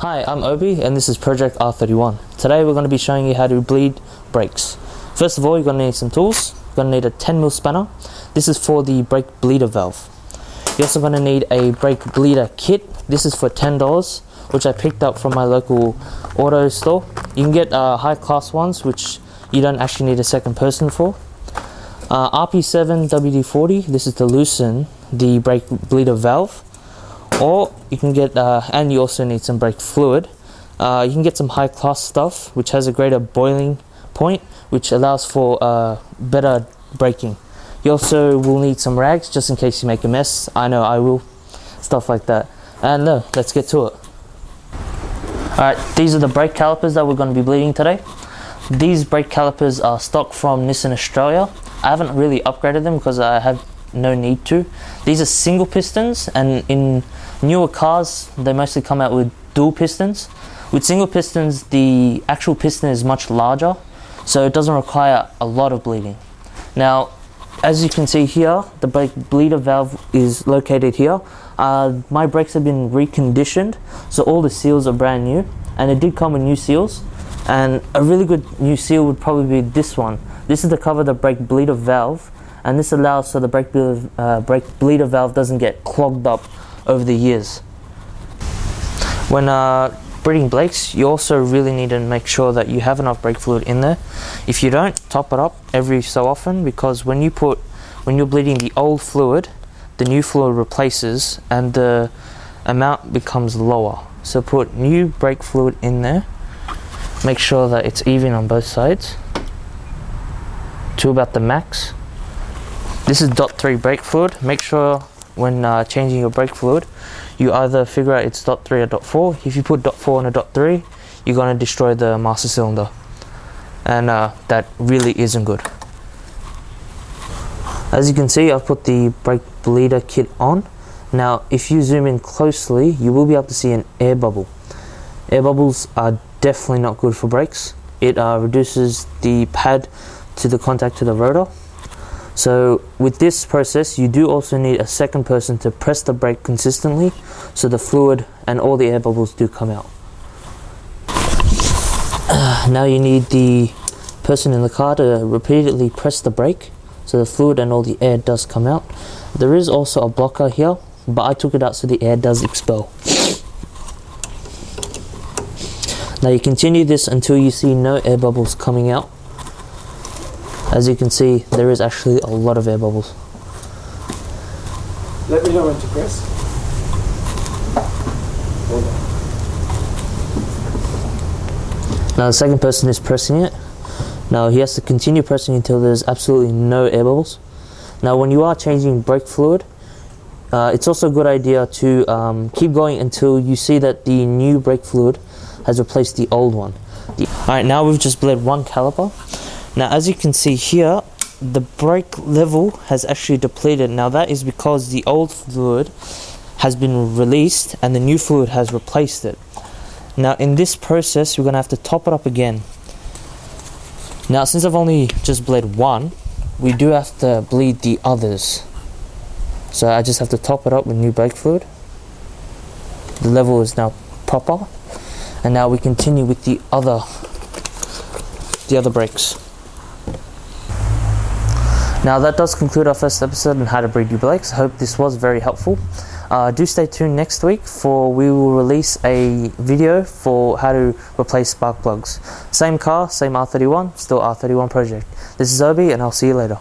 Hi, I'm Obi and this is Project R31. Today we're going to be showing you how to bleed brakes. First of all, you're going to need some tools. You're going to need a 10mm spanner. This is for the brake bleeder valve. You're also going to need a brake bleeder kit. This is for $10, which I picked up from my local auto store. You can get high class ones, which you don't actually need a second person for. RP7 WD-40, this is to loosen the brake bleeder valve. Or you can get, and you also need some brake fluid. You can get some high class stuff which has a greater boiling point, which allows for better braking. You also will need some rags just in case you make a mess. I know I will. Stuff like that. And let's get to it. Alright, these are the brake calipers that we're going to be bleeding today. These brake calipers are stock from Nissan Australia. I haven't really upgraded them because I have no need to. These are single pistons, and in newer cars they mostly come out with dual pistons. With single pistons, the actual piston is much larger, so it doesn't require a lot of bleeding. Now, as you can see here, the brake bleeder valve is located here. My brakes have been reconditioned, so all the seals are brand new, and it did come with new seals. And a really good new seal would probably be this one. This is to cover the brake bleeder valve, and this allows so the brake bleeder valve doesn't get clogged up over the years. When bleeding brakes, you also really need to make sure that you have enough brake fluid in there. If you don't, top it up every so often, because when you're bleeding the old fluid, the new fluid replaces and the amount becomes lower. So put new brake fluid in there. Make sure that it's even on both sides to about the max. This is .3 brake fluid. Make sure when changing your brake fluid, you either figure out it's .3 or .4. If you put .4 and a .3, you're going to destroy the master cylinder, and that really isn't good. As you can see, I've put the brake bleeder kit on. Now, if you zoom in closely, you will be able to see an air bubble. Air bubbles are definitely not good for brakes. It reduces the pad to the contact to the rotor. So with this process, you do also need a second person to press the brake consistently, so the fluid and all the air bubbles do come out. Now you need the person in the car to repeatedly press the brake so the fluid and all the air does come out. There is also a blocker here, but I took it out so the air does expel. Now you continue this until you see no air bubbles coming out. As you can see, there is actually a lot of air bubbles. Let me know when to press. Hold on. Now the second person is pressing it. Now he has to continue pressing until there's absolutely no air bubbles. Now when you are changing brake fluid, it's also a good idea to keep going until you see that the new brake fluid has replaced the old one. Alright, now we've just bled one caliper. Now as you can see here, the brake level has actually depleted. Now that is because the old fluid has been released and the new fluid has replaced it. Now in this process, we're going to have to top it up again. Now since I've only just bled one, we do have to bleed the others. So I just have to top it up with new brake fluid. The level is now proper. And now we continue with the other brakes. Now that does conclude our first episode on how to bleed your brakes. I hope this was very helpful. Do stay tuned next week, for we will release a video for how to replace spark plugs. Same car, same R31, still R31 project. This is Obi, and I'll see you later.